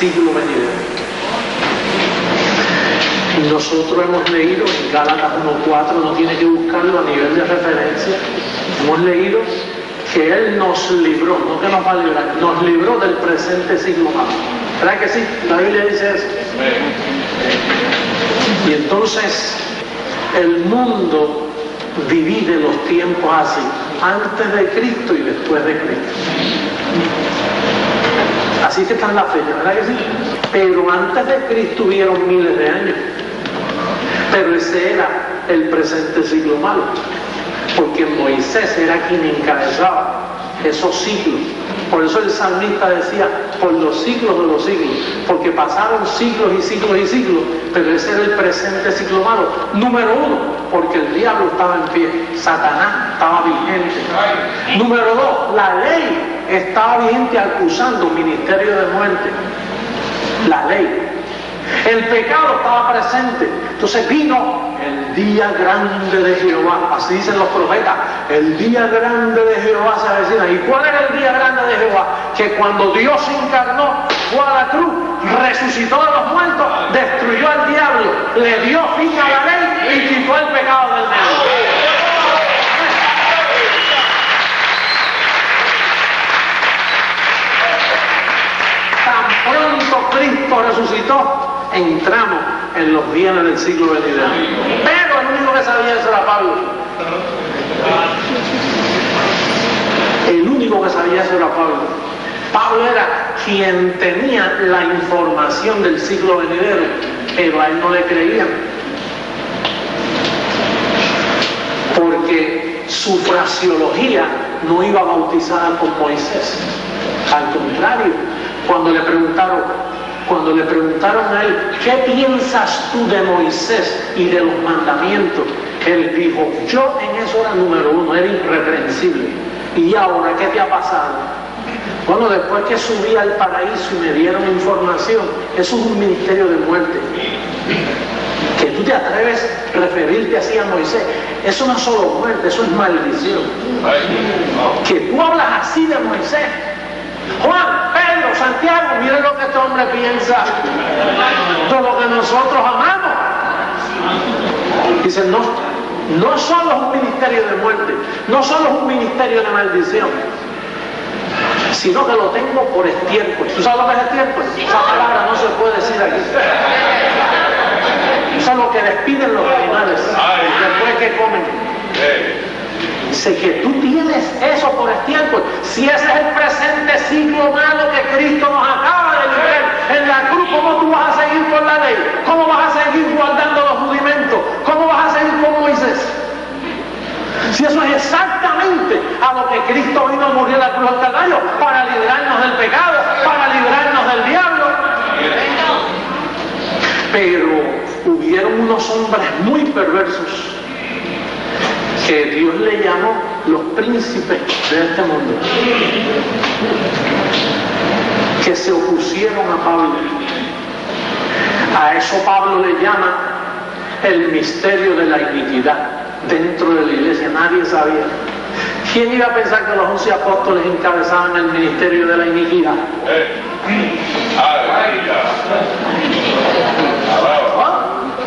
siglo venidero. Nosotros hemos leído en Gálatas 1:4, no tiene que buscarlo a nivel de referencia, hemos leído que Él nos libró, no que nos va a librar, nos libró del presente siglo malo. ¿Verdad que sí? La Biblia dice eso. Y entonces el mundo divide los tiempos así, antes de Cristo y después de Cristo. Así que están las fechas, ¿verdad que sí? Pero antes de Cristo hubieron miles de años. Pero ese era el presente siglo malo, porque Moisés era quien encabezaba esos siglos. Por eso el salmista decía, por los siglos de los siglos, porque pasaron siglos y siglos y siglos, pero ese era el presente siglo malo. Número uno, porque el diablo estaba en pie, Satanás estaba vigente. Número dos, la ley estaba vigente acusando ministerio de muerte. La ley. El pecado estaba presente. Entonces vino el día grande de Jehová. Así dicen los profetas. El día grande de Jehová se avecina. ¿Y cuál era el día grande de Jehová? Que cuando Dios se encarnó, fue a la cruz, resucitó a los muertos, destruyó al diablo, le dio fin a la ley y quitó el pecado del mundo. Tan pronto Cristo resucitó, entramos en los bienes del siglo venidero. Pero el único que sabía eso era Pablo. El único que sabía eso era Pablo. Pablo era quien tenía la información del siglo venidero, pero a él no le creían. Porque su fraseología no iba bautizada con Moisés. Al contrario, cuando le preguntaron a él, ¿qué piensas tú de Moisés y de los mandamientos? Él dijo, yo en eso era número uno, era irreprensible. ¿Y ahora qué te ha pasado? Bueno, después que subí al paraíso y me dieron información, eso es un ministerio de muerte. Que tú te atreves a referirte así a Moisés, eso no es solo muerte, eso es maldición. Que tú hablas así de Moisés. Juan, Pedro, Santiago, miren lo que este hombre piensa de lo que nosotros amamos. Dicen, no solo es un ministerio de muerte, no solo es un ministerio de maldición, sino que lo tengo por estiércol. ¿Tú sabes lo que es estiércol? Esa palabra no se puede decir aquí. Eso es lo que despiden los animales después que comen. Dice que tú tienes eso por estiércol. Si ese es el presente siglo malo que Cristo nos acaba de librar en la cruz, ¿cómo tú vas a seguir con la ley? ¿Cómo vas a seguir guardando los rudimentos? ¿Cómo vas a seguir con Moisés? Si eso es exactamente a lo que Cristo vino a morir en la cruz del Calvario, para librarnos del pecado, para librarnos del diablo. Pero hubieron unos hombres muy perversos que Dios le llamó los príncipes de este mundo, que se opusieron a Pablo. A eso Pablo le llama el misterio de la iniquidad dentro de la iglesia. Nadie sabía. ¿Quién iba a pensar que los 11 apóstoles encabezaban el ministerio de la iniquidad?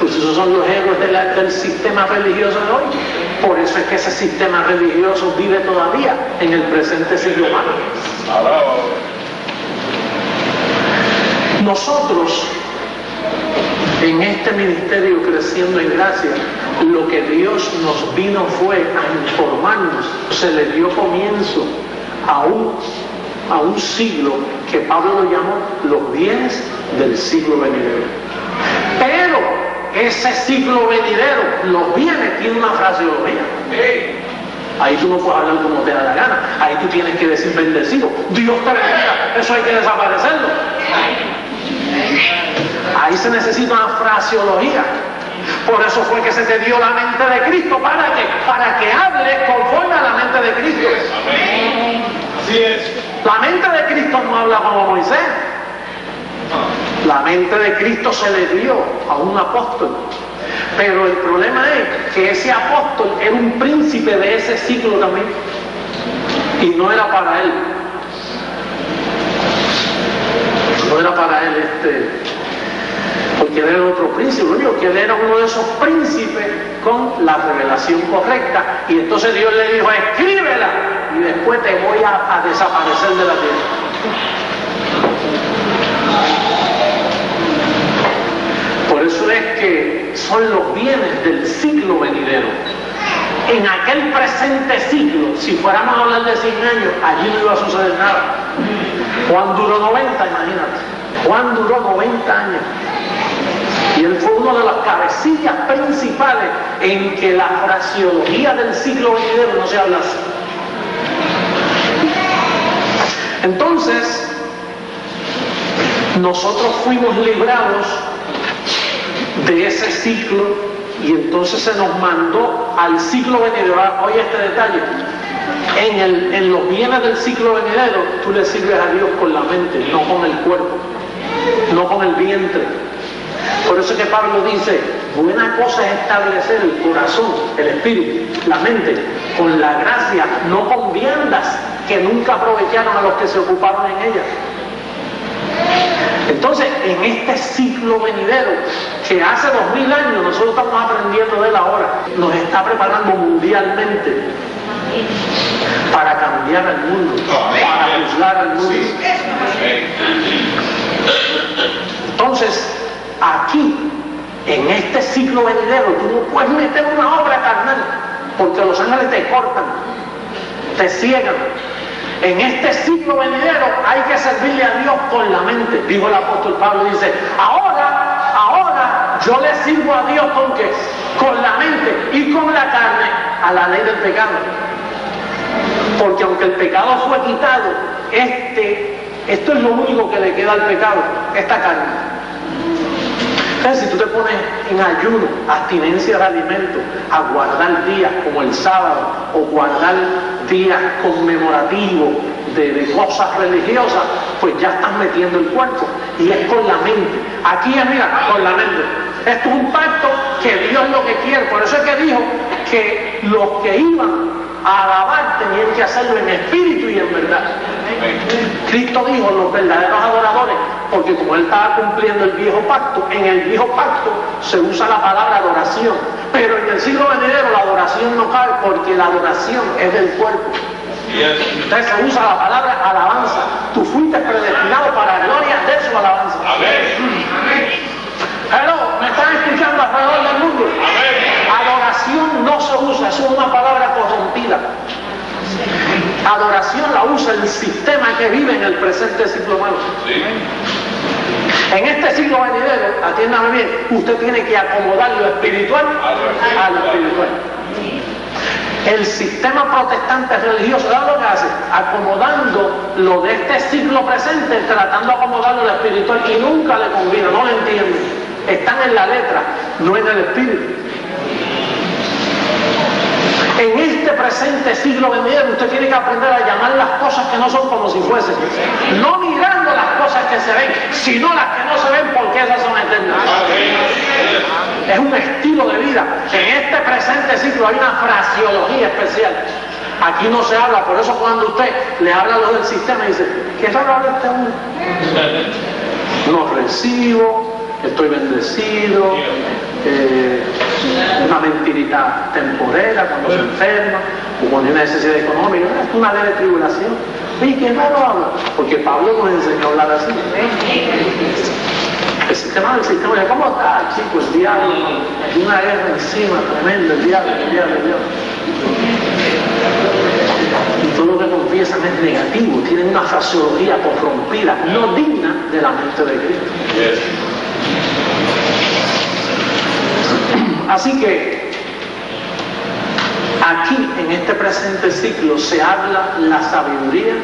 Pues esos son los héroes del sistema religioso de hoy. Por eso es que ese sistema religioso vive todavía en el presente siglo humano. Nosotros, en este ministerio Creciendo en Gracia, lo que Dios nos vino fue a informarnos. Se le dio comienzo a un siglo que Pablo lo llamó los bienes del siglo venidero. Pero ese siglo venidero, los bienes, tiene una fraseología. Ahí tú no puedes hablar como te da la gana. Ahí tú tienes que decir bendecido. Dios te bendiga. Eso hay que desaparecerlo. Ahí se necesita una fraseología. Por eso fue que se te dio la mente de Cristo. ¿Para qué? Para que hables conforme a la mente de Cristo. Así es. La mente de Cristo no habla como Moisés. La mente de Cristo se le dio a un apóstol. Pero el problema es que ese apóstol era un príncipe de ese siglo también. Y no era para él. No era para él. porque él era otro príncipe, lo único que él era uno de esos príncipes con la revelación correcta, y entonces Dios le dijo, escríbela, y después te voy a desaparecer de la tierra. Por eso es que son los bienes del siglo venidero. En aquel presente siglo, si fuéramos a hablar de 100 años, allí no iba a suceder nada. Juan duró 90, imagínate. Juan duró 90 años. Y él fue uno de las cabecillas principales en que la fraseología del siglo venidero no se hablase. Entonces, nosotros fuimos librados de ese ciclo, y entonces se nos mandó al ciclo venidero. Oye este detalle, en los bienes del ciclo venidero tú le sirves a Dios con la mente, no con el cuerpo, no con el vientre. Por eso que Pablo dice, buena cosa es establecer el corazón, el espíritu, la mente, con la gracia, no con viandas que nunca aprovecharon a los que se ocuparon en ellas. Entonces, en este ciclo venidero, que hace 2000 años nosotros estamos aprendiendo de él ahora, nos está preparando mundialmente para cambiar al mundo, para juzgar al mundo. Entonces, aquí, en este ciclo venidero, tú no puedes meter una obra carnal, porque los ángeles te cortan, te ciegan. En este ciclo venidero hay que servirle a Dios con la mente. Dijo el apóstol Pablo, dice, ahora yo le sirvo a Dios ¿con qué? Con la mente y con la carne a la ley del pecado. Porque aunque el pecado fue quitado, esto es lo único que le queda al pecado, esta carne. Entonces, si tú te pones en ayuno, abstinencia de alimentos, a guardar días como el sábado, o guardar días conmemorativos de cosas religiosas, pues ya estás metiendo el cuerpo, y es con la mente. Aquí es, mira, con la mente. Esto es un pacto que Dios lo que quiere. Por eso es que dijo que los que iban a alabar tenían que hacerlo en espíritu y en verdad. Cristo dijo, los verdaderos adoradores, porque como él estaba cumpliendo el viejo pacto, en el viejo pacto se usa la palabra adoración, pero en el siglo venidero la adoración no cabe, porque la adoración es del cuerpo. Entonces se usa la palabra alabanza. Tú fuiste predestinado para la gloria de su alabanza. Hello, ¿me están escuchando alrededor del mundo? Adoración no se usa, es una palabra corrompida. Adoración la usa el sistema que vive en el presente siglo humano. En este siglo venidero, atiéndame bien, usted tiene que acomodar lo espiritual a lo espiritual. El sistema protestante religioso, ¿sabes lo que hace? Acomodando lo de este siglo presente, tratando de acomodarlo a lo espiritual, y nunca le combina, no lo entienden. Están en la letra, no en el espíritu. En este presente siglo venidero usted tiene que aprender a llamar las cosas que no son como si fuesen, no mirando las cosas que se ven, sino las que no se ven, porque esas son eternas. Es un estilo de vida. En este presente siglo hay una fraseología especial. Aquí no se habla, por eso cuando usted le habla a los del sistema y dice, ¿qué es hablar de este uno? No recibo, estoy bendecido, una mentirita temporera cuando se enferma o cuando hay una necesidad económica, es una leve tribulación. ¿Y qué raro habla? Porque Pablo nos enseñó a hablar así. El sistema del sistema, ¿cómo está, chico? El diablo, hay una guerra encima tremenda, el diablo. Y todo lo que confiesan es negativo, tienen una fraseología corrompida, no digna de la mente de Cristo. Así que aquí en este presente ciclo se habla la sabiduría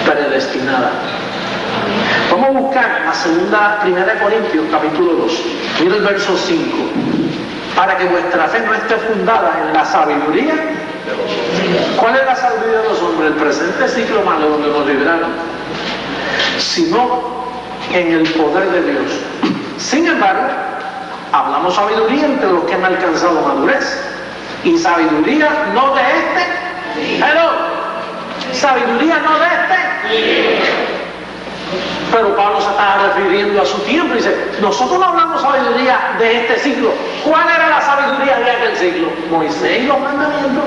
predestinada. Vamos a buscar la 1 Corintios capítulo 2. Mira el verso 5. Para que vuestra fe no esté fundada en la sabiduría. ¿Cuál es la sabiduría de los hombres? El presente ciclo malo donde nos libraron, sino en el poder de Dios. Sin embargo, hablamos sabiduría entre los que han alcanzado madurez, y sabiduría no de este. Hello. Sabiduría no de este. Pero Pablo se estaba refiriendo refiriendo a su tiempo. Dice, nosotros no hablamos sabiduría de este siglo. ¿Cuál era la sabiduría de aquel siglo? Moisés y los mandamientos.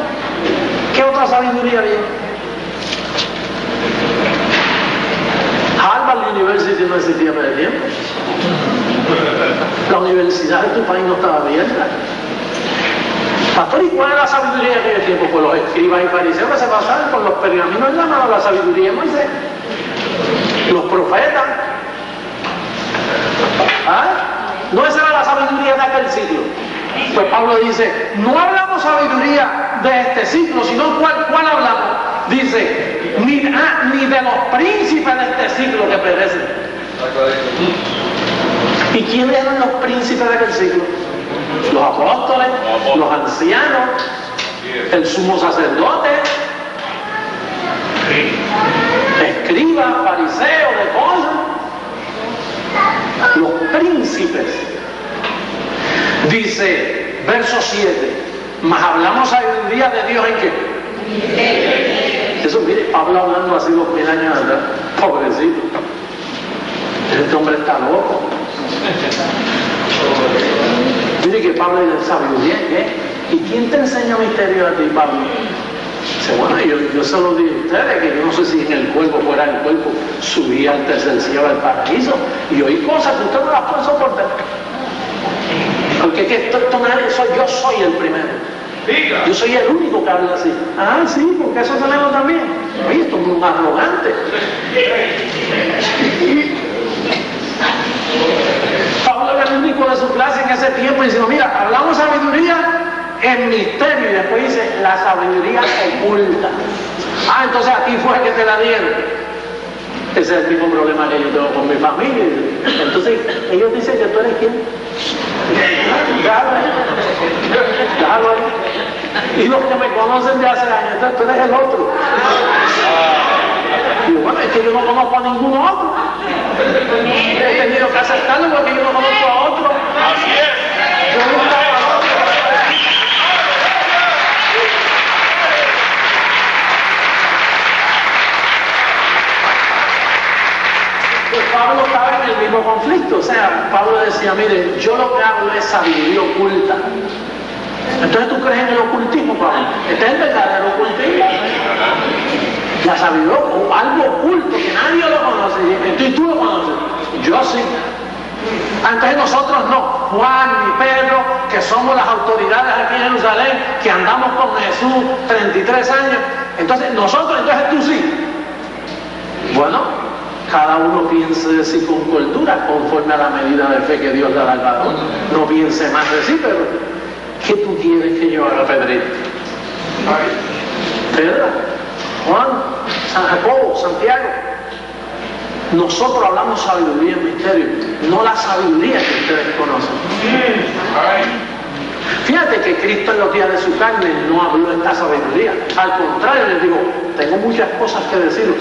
¿Qué otra sabiduría había? Harvard University no existía para el tiempo. La universidad de tu país no estaba abierta. Pastor, ¿y cuál es la sabiduría de aquel tiempo? Pues los escribas y fariseos que se pasaban con los pergaminos en la mano, la sabiduría de Moisés. Los profetas. ¿Ah? No, esa era la sabiduría de aquel siglo. Pues Pablo dice, no hablamos sabiduría de este siglo, sino ¿cuál hablamos? Dice, ni de los príncipes de este siglo que perecen. ¿Y quiénes eran los príncipes de aquel siglo? Los apóstoles, los ancianos, el sumo sacerdote, escribas, fariseos, de cosas. Los príncipes. Dice, verso 7, mas hablamos sabiduría de Dios ¿en qué? Eso, mire, Pablo hablando así 2000 años atrás, pobrecito. Este hombre está loco. Mire que Pablo dice, ¿sabiduría qué? ¿Y quién te enseña misterio a ti, Pablo? Dice, bueno, yo se lo digo a ustedes, que yo no sé si en el cuerpo, fuera del cuerpo, subí al tercer cielo del paraíso y oí cosas que usted no las puede soportar. Porque que esto nadie soy, yo soy el primero. Yo soy el único que habla así. Ah, sí, porque eso tenemos también. Oye, esto es muy arrogante. Pablo era el único de su clase en ese tiempo diciendo, mira, hablamos sabiduría en misterio y después dice la sabiduría oculta. Ah, entonces a ti fue que te la dieron. Ese es el mismo problema que yo tengo con mi familia. Entonces ellos dicen que tú eres quién. Déjalo ahí. Y los que me conocen de hace años, entonces tú eres el otro. Y bueno, es que yo no conozco a ningún otro. He tenido que aceptarlo porque yo no conozco a otro. Así es. Yo nunca a otro. Pues Pablo estaba en el mismo conflicto. O sea, Pablo decía, mire, yo lo que hablo es sabiduría oculta. Entonces tú crees en el ocultismo, Pablo. Este es el verdadero ocultismo. La sabiduría o algo oculto que nadie lo conoce. Y tú lo conoces. Yo sí. Entonces nosotros no. Juan y Pedro, que somos las autoridades aquí en Jerusalén, que andamos con Jesús 33 años. Entonces entonces tú sí. Bueno, cada uno piense de sí con cordura, conforme a la medida de fe que Dios le da al varón. No piense más de sí, pero ¿qué tú quieres que yo haga, Pedrito? Pedro, Juan, San Jacobo, Santiago. Nosotros hablamos sabiduría en misterio, no la sabiduría que ustedes conocen. Fíjate que Cristo en los días de su carne no habló esta sabiduría. Al contrario, les digo, tengo muchas cosas que deciros,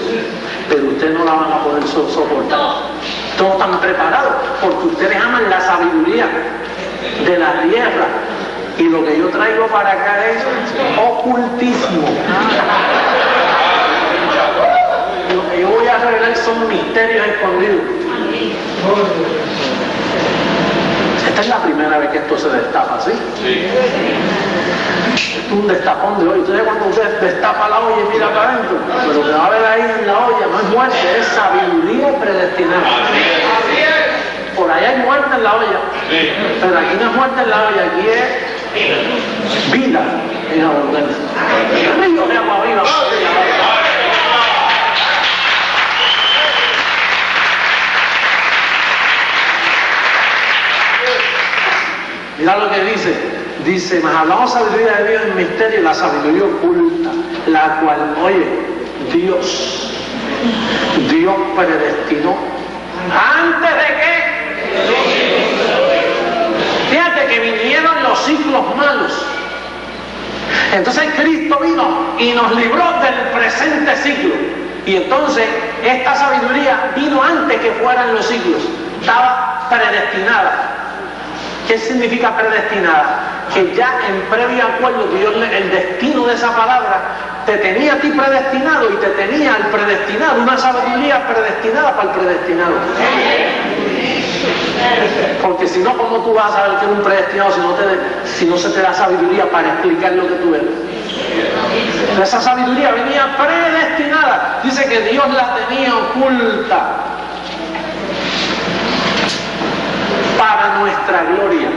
pero ustedes no la van a poder soportar. Todos están preparados, porque ustedes aman la sabiduría de la tierra. Y lo que yo traigo para acá es ocultismo. Lo que yo voy a revelar son misterios escondidos. Esta es la primera vez que esto se destapa, ¿sí? Sí. Es un destapón de olla. Entonces cuando usted destapa la olla y mira para adentro, pero lo que va a ver ahí en la olla no es muerte, es sabiduría predestinada. Así es. Por ahí hay muerte en la olla, sí. Pero aquí no es muerte en la olla, aquí es vida en abundancia. Río de agua viva. Mira lo que dice, mas hablamos sabiduría de Dios en misterio, la sabiduría oculta, la cual, oye, Dios predestinó. ¿Antes de qué? Fíjate que vinieron los siglos malos. Entonces Cristo vino y nos libró del presente siglo. Y entonces esta sabiduría vino antes que fueran los siglos. Estaba predestinada. ¿Qué significa predestinada? Que ya en previo acuerdo, Dios, el destino de esa palabra, te tenía a ti predestinado y te tenía al predestinado, una sabiduría predestinada para el predestinado. Porque si no, ¿cómo tú vas a saber que eres un predestinado si no se te da sabiduría para explicar lo que tú eres? Esa sabiduría venía predestinada. Dice que Dios la tenía oculta para nuestra gloria.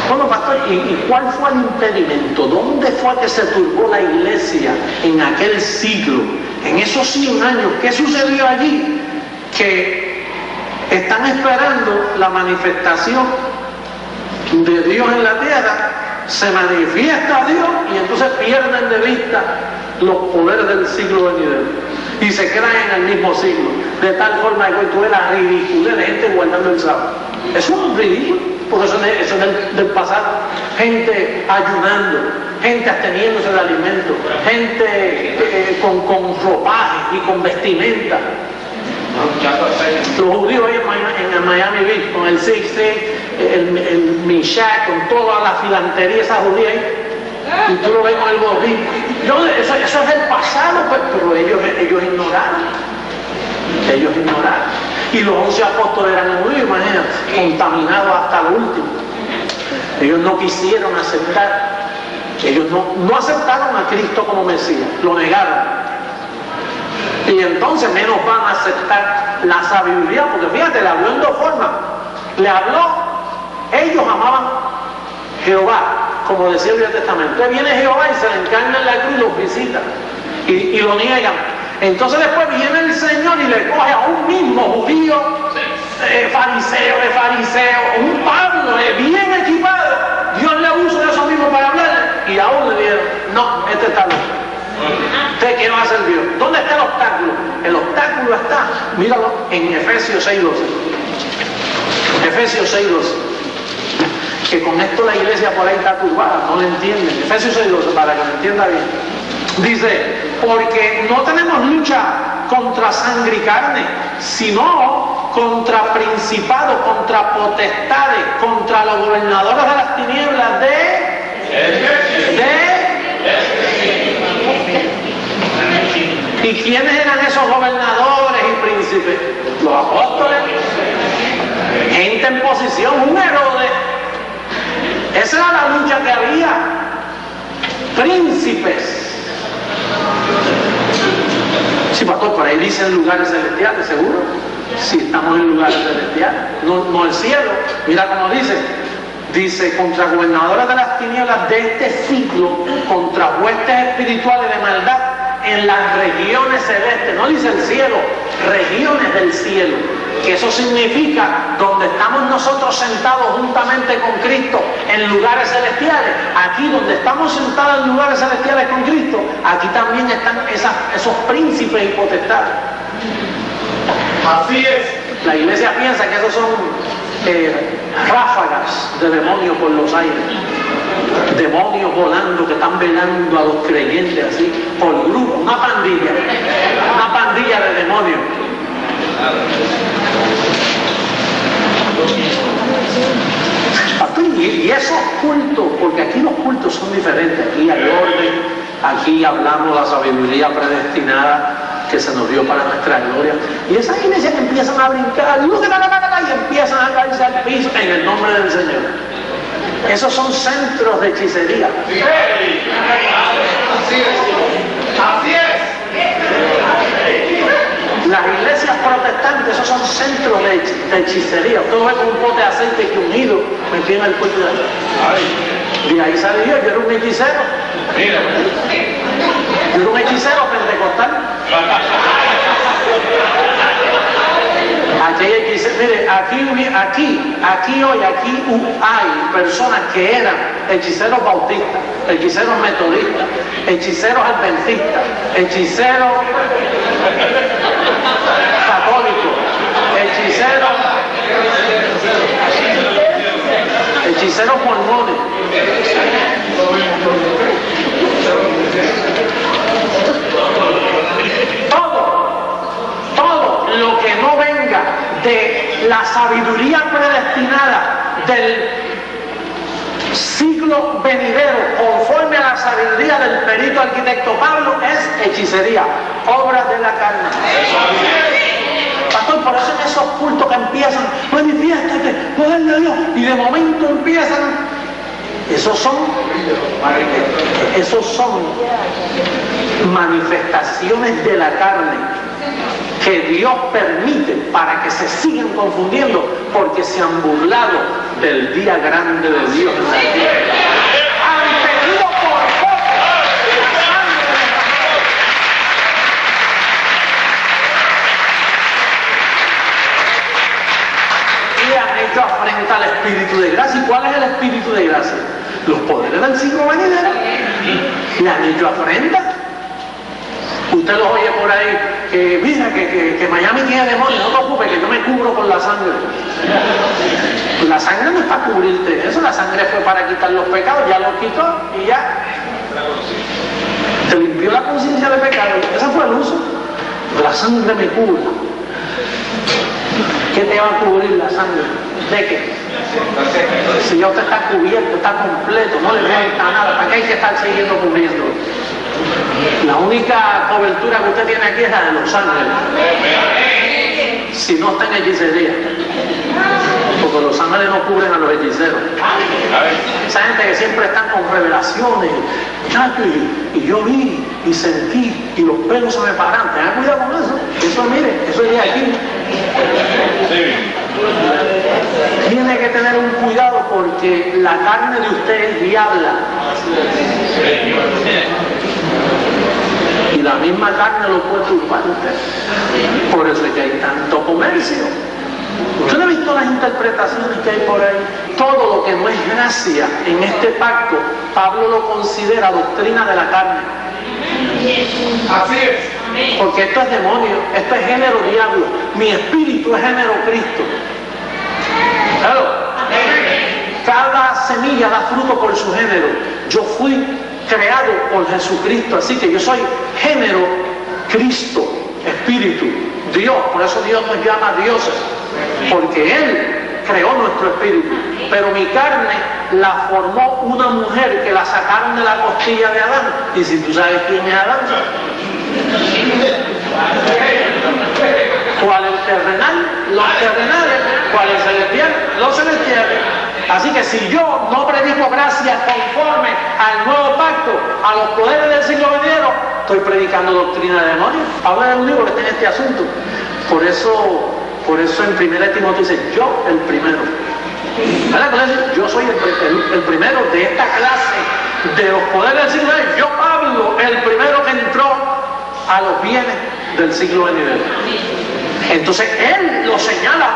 Bueno, pastor, ¿y cuál fue el impedimento? ¿Dónde fue que se turbó la iglesia en aquel siglo? En esos 100 años, ¿qué sucedió allí? Que están esperando la manifestación de Dios en la tierra, se manifiesta Dios y entonces pierden de vista los poderes del siglo venidero y se quedan en el mismo siglo, de tal forma que tú ves la ridiculez de gente guardando el sábado. Eso es un ridículo, porque eso es del pasado. Gente ayunando, gente absteniéndose de alimentos, gente con ropaje y con vestimenta. Los judíos ahí en Miami Beach, con el 60, el Mishak, con toda la filantería esa judía ahí, y tú lo ves con el gorrito. Eso es del pasado, pero ellos ignoraron. Ellos ignoraron. Y los 11 apóstoles eran judíos, imagínate, contaminados hasta lo último. Ellos no quisieron aceptar, ellos no aceptaron a Cristo como Mesías, lo negaron. Y entonces menos van a aceptar la sabiduría, porque fíjate, le habló en dos formas. Le habló, ellos amaban Jehová, como decía el Viejo Testamento. Entonces viene Jehová y se le encarna en la cruz y los visita y lo niegan. Entonces después viene el Señor y le coge a un mismo judío, fariseo de fariseo, un Pablo bien equipado. Dios le usa eso mismo para hablar y aún le dijeron, no, este está loco. ¿Usted qué no ha servido? ¿Dónde está el obstáculo? El obstáculo está, míralo, en Efesios 6:12. Efesios 6:12. Que con esto la iglesia por ahí está turbada, no lo entienden. Efesios 6:12, para que lo entienda bien. Dice, porque no tenemos lucha contra sangre y carne, sino contra principados, contra potestades, contra los gobernadores de las tinieblas ¿Y quiénes eran esos gobernadores y príncipes? Los apóstoles. Gente en posición, un Herodes. Esa era la lucha que había. Príncipes. Sí, pastor, por ahí dicen lugares celestiales, seguro. Sí, estamos en lugares celestiales, no el cielo. Mira cómo dice. Dice, contra gobernadores de las tinieblas de este siglo, contra huestes espirituales de maldad en las regiones celestes. No dice el cielo, regiones del cielo. Que eso significa donde estamos nosotros sentados juntamente con Cristo en lugares celestiales. Aquí donde estamos sentados en lugares celestiales con Cristo, aquí también están esos príncipes y potestades. Así es. La iglesia piensa que esos son ráfagas de demonios por los aires. Demonios volando que están velando a los creyentes así, por grupo, una pandilla de demonios. Y esos cultos, porque aquí los cultos son diferentes, aquí hay orden, aquí hablamos de la sabiduría predestinada que se nos dio para nuestra gloria, y esas iglesias que empiezan a brincar y empiezan a caerse al piso en el nombre del Señor. Esos son centros de hechicería. Así es. Las iglesias protestantes, esos son centros de hechicería. Usted ve con un pote de aceite que unido me en el cuello de ahí. De ahí sale yo era un hechicero. Yo era un hechicero pentecostal. Mire, aquí hoy hay personas que eran hechiceros bautistas, hechiceros metodistas, hechiceros adventistas, hechiceros católicos, hechiceros mormones. Todo lo que no venga de la sabiduría predestinada del siglo venidero, conforme a la sabiduría del perito arquitecto Pablo, es hechicería, obra de la carne. Pastor, por eso en esos cultos que empiezan, manifiéstate, poder de Dios, y de momento empiezan, esos son manifestaciones de la carne que Dios permite para que se sigan confundiendo, porque se han burlado del día grande de Dios en la tierra. Han pedido por poco la sangre de y han hecho afrenta al Espíritu de gracia. ¿Y cuál es el Espíritu de gracia? Los poderes del siglo venidero. Le han hecho afrenta. Usted los oye por ahí, que mira, que Miami tiene demonios, no te preocupes, que yo me cubro con la sangre. La sangre no es para cubrirte eso, la sangre fue para quitar los pecados, ya los quitó y ya. Te limpió la conciencia de pecado, ese fue el uso. La sangre me cubre. ¿Qué te va a cubrir la sangre? ¿De qué? Si ya usted está cubierto, está completo, no le falta nada, ¿para qué hay que estar siguiendo cubriendo? La única cobertura que usted tiene aquí es la de los ángeles. Si no está en hechicería. Porque los ángeles no cubren a los hechiceros. Esa gente que siempre están con revelaciones, y yo vi y sentí y los pelos se me paran. Tengan cuidado con eso. Eso, mire, eso es de aquí. Tiene que tener un cuidado porque la carne de usted es diabla. Y la misma carne lo puede turbar usted. Por eso es que hay tanto comercio. Usted no ha visto las interpretaciones que hay por ahí. Todo lo que no es gracia en este pacto, Pablo lo considera doctrina de la carne. Así es. Porque esto es demonio, esto es género diablo. Mi espíritu es género Cristo. Claro. Cada semilla da fruto por su género. Yo fui creado por Jesucristo, así que yo soy género Cristo, espíritu, Dios. Por eso Dios nos llama dioses, porque Él creó nuestro espíritu. Pero mi carne la formó una mujer que la sacaron de la costilla de Adán. Y si tú sabes quién es Adán, ¿cuál es el terrenal? Los terrenales. ¿Cuál es el celestial? Los celestiales. Así que si yo no predico gracia conforme al nuevo pacto, a los poderes del siglo venidero, estoy predicando doctrina de demonios. Habla de un libro que está en este asunto. Por eso en 1 Timoteo dice, yo el primero. ¿Verdad? Yo soy el primero de esta clase de los poderes del siglo venidero. Yo, Pablo, el primero que entró a los bienes del siglo venidero. Entonces él lo señala,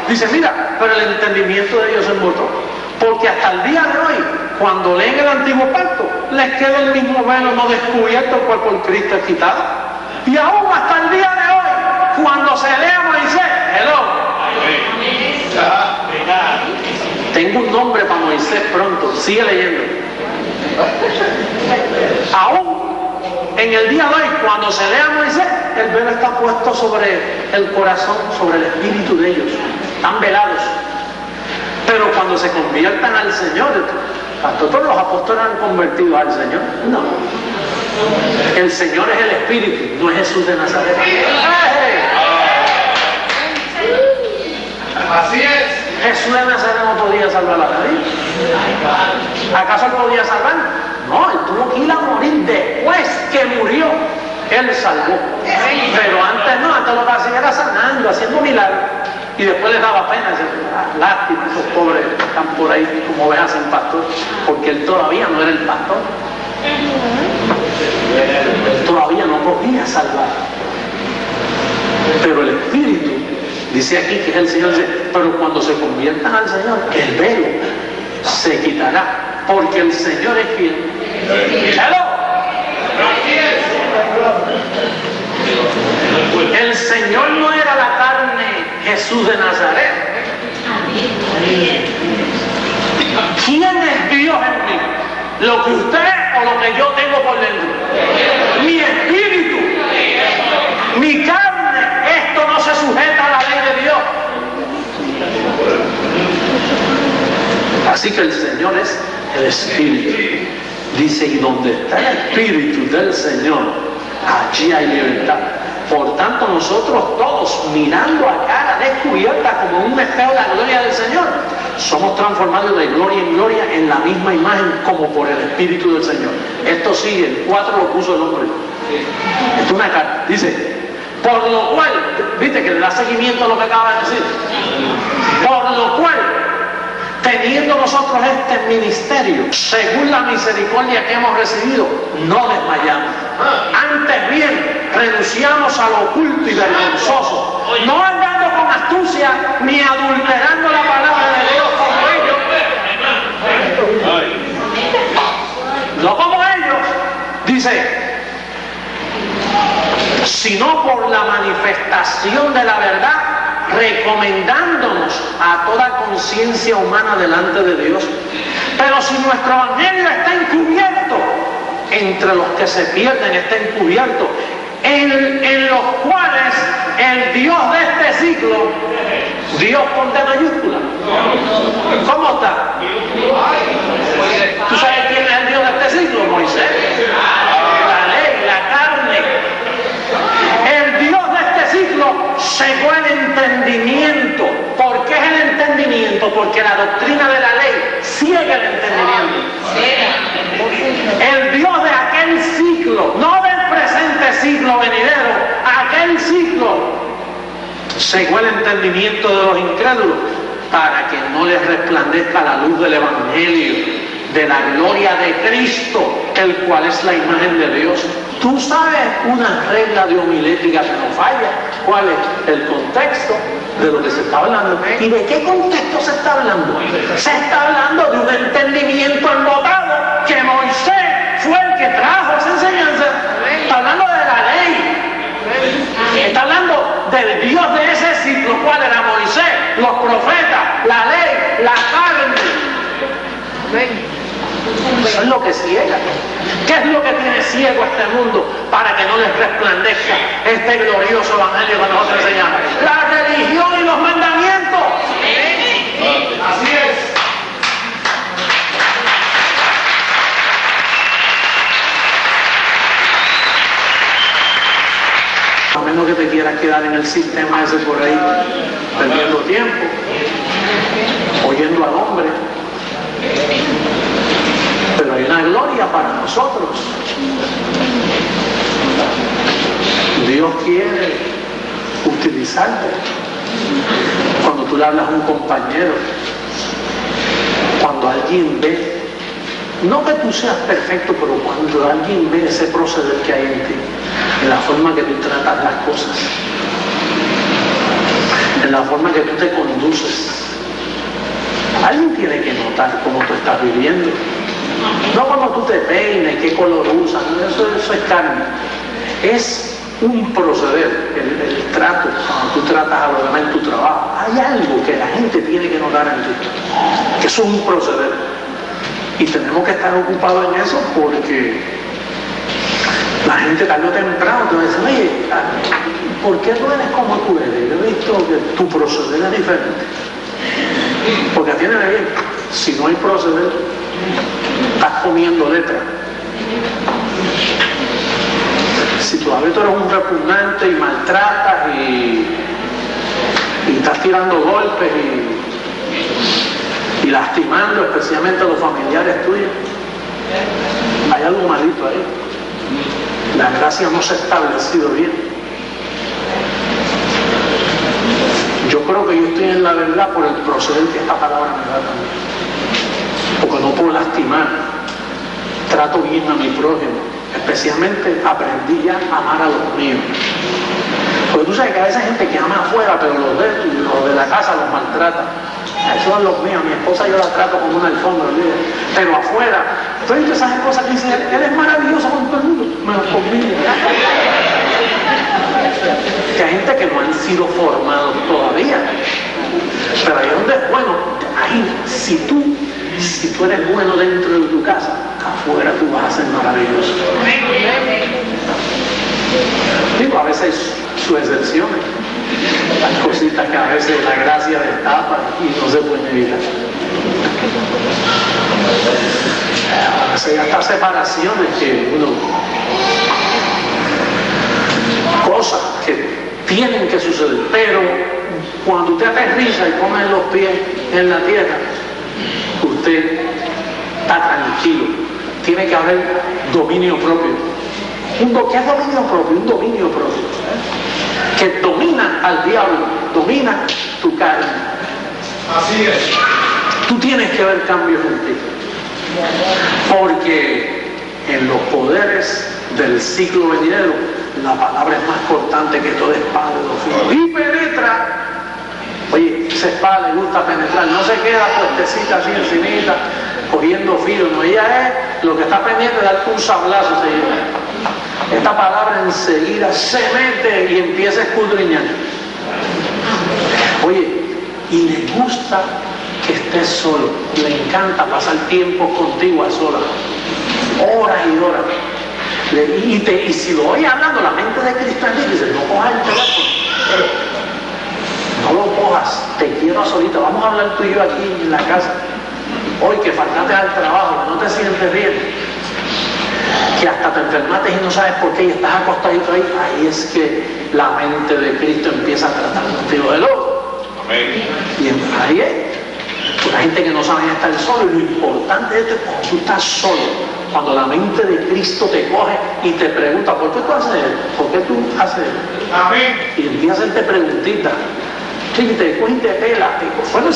dice, mira, pero el entendimiento de ellos se embotó. Porque hasta el día de hoy, cuando leen el antiguo pacto, les queda el mismo velo no descubierto, el cual por Cristo es quitado. Y aún hasta el día de hoy, cuando se lee a Moisés, tengo un nombre para Moisés pronto, sigue leyendo. Aún en el día de hoy, cuando se lee a Moisés, el velo está puesto sobre el corazón, sobre el espíritu de ellos. Están velados. Pero cuando se conviertan al Señor, todos los apóstoles han convertido al Señor. No. El Señor es el Espíritu, no es Jesús de Nazaret. Así es. Jesús de Nazaret no podía salvar a nadie. ¿Acaso él podía salvar? No, él tuvo que ir a morir después que murió. Él salvó. Pero antes no, antes lo que hacía era sanando, haciendo milagros. Y después les daba pena, lástima, esos pobres están por ahí como ovejas sin pastor, porque él todavía no era el pastor. Él todavía no podía salvar. Pero el Espíritu, dice aquí que es el Señor, dice, pero cuando se conviertan al Señor, el velo se quitará, porque el Señor es fiel. El Señor no era la carne Jesús de Nazaret. ¿Quién es Dios en mí? ¿Lo que usted o lo que yo tengo por dentro? Mi espíritu, mi carne. Esto no se sujeta a la ley de Dios. Así que el Señor es el Espíritu. Dice, y donde está el Espíritu del Señor, allí hay libertad. Por tanto, nosotros todos, mirando a cara descubierta como un espejo de la gloria del Señor, somos transformados de gloria en gloria en la misma imagen como por el Espíritu del Señor. Esto sigue, el 4 lo puso el hombre. Esto es una carta. Dice, por lo cual, viste que le da seguimiento a lo que acaba de decir. Por lo cual, teniendo nosotros este ministerio, según la misericordia que hemos recibido, no desmayamos. Antes bien, renunciamos a lo oculto y vergonzoso, no andando con astucia ni adulterando la palabra de Dios como ellos. No como ellos, dice, sino por la manifestación de la verdad, recomendándonos a toda conciencia humana delante de Dios. Pero si nuestro evangelio está encubierto, entre los que se pierden está encubierto, en los cuales el Dios de este siglo, Dios con D mayúscula, ¿cómo está? ¿Tú sabes quién es el Dios de este siglo? Moisés, la ley, la carne. El Dios de este siglo cegó el entendimiento. ¿Por qué es el entendimiento? Porque la doctrina de la ley ciega el entendimiento. El Dios de aquel siglo, no del presente siglo venidero, aquel siglo cegó el entendimiento de los incrédulos para que no les resplandezca la luz del Evangelio, de la gloria de Cristo, el cual es la imagen de Dios. Tú sabes una regla de homilética que no falla. ¿Cuál es? El contexto de lo que se está hablando. ¿Y de qué contexto se está hablando? Se está hablando de un entendimiento embotado que Moisés fue el que trajo esa enseñanza. Está hablando de la ley. Está hablando del Dios de ese siglo. ¿Cuál era? Moisés, los profetas, la ley, la carne. Eso es lo que ciega. ¿Qué es lo que tiene ciego este mundo para que no les resplandezca este glorioso evangelio que nosotros enseñamos? La religión y los mandamientos. Así es. A menos que te quieras quedar en el sistema ese por ahí, perdiendo tiempo, oyendo al hombre. Pero hay una gloria para nosotros. Dios quiere utilizarte. Cuando tú le hablas a un compañero, cuando alguien ve, no que tú seas perfecto, pero cuando alguien ve ese proceder que hay en ti, en la forma que tú tratas las cosas, en la forma que tú te conduces, alguien tiene que notar cómo tú estás viviendo. No cuando tú te peines, qué color usas, eso es carne. Es un proceder, el trato, cuando tú tratas a los demás en tu trabajo. Hay algo que la gente tiene que notar en ti, que eso es un proceder. Y tenemos que estar ocupados en eso porque la gente tarde o temprano te va a decir, oye, ¿por qué tú eres como tú eres? Yo he visto que tu proceder es diferente. Porque atiéndeme bien, si no hay proceder, estás comiendo letra. Si todavía tú eres un repugnante y maltratas y estás tirando golpes y lastimando especialmente a los familiares tuyos, hay algo malito ahí. La gracia no se ha establecido bien. Yo creo que yo estoy en la verdad por el proceder que esta palabra me da también. Porque no puedo lastimar, trato bien a mi prójimo, especialmente aprendí ya a amar a los míos. Porque tú sabes que a veces hay gente que ama afuera, pero los de la casa los maltrata. Esos son los míos, mi esposa yo la trato como una alfombra, pero afuera, entonces esas esposas que dicen, él es maravilloso con todo el mundo, menos conmigo. Que hay gente que no han sido formados todavía, pero ahí donde es bueno, ahí, si tú eres bueno dentro de tu casa, afuera tú vas a ser maravilloso. Digo, a veces hay sus excepciones, hay cositas que a veces la gracia destapa y no se pueden evitar. A veces hay hasta separaciones que uno, cosas que tienen que suceder. Pero cuando usted aterriza y pone los pies en la tierra, usted está tranquilo. Tiene que haber dominio propio. ¿Qué es dominio propio? Un dominio propio que domina al diablo, domina tu carne. Así es. Tú tienes que ver cambios en ti, porque en los poderes del ciclo venidero la palabra es más cortante que toda espada de dos filos y penetra. Oye, esa espada le gusta penetrar, no se queda puestecita así encimita cogiendo filo, no, ella es lo que está pendiente de darte un sablazo enseguida. Esta palabra enseguida se mete y empieza a escudriñar. Oye, y le gusta que estés solo, le encanta pasar tiempo contigo a solas, horas y horas. Y si lo oye hablando, la mente de Cristo en ti dice, no cojas el teléfono, no lo cojas, te quiero a solita, vamos a hablar tú y yo aquí en la casa. Hoy que faltaste al trabajo, que no te sientes bien, que hasta te enfermaste y no sabes por qué y estás acostadito ahí, ahí es que la mente de Cristo empieza a tratar contigo de loco. Amén. Y ahí es, la gente que no sabe estar solo, y lo importante es que cuando tú estás solo, cuando la mente de Cristo te coge y te pregunta, ¿por qué tú haces esto? ¿Por qué tú haces esto? Amén. Y empieza a hacerte preguntitas, y te pela, bueno,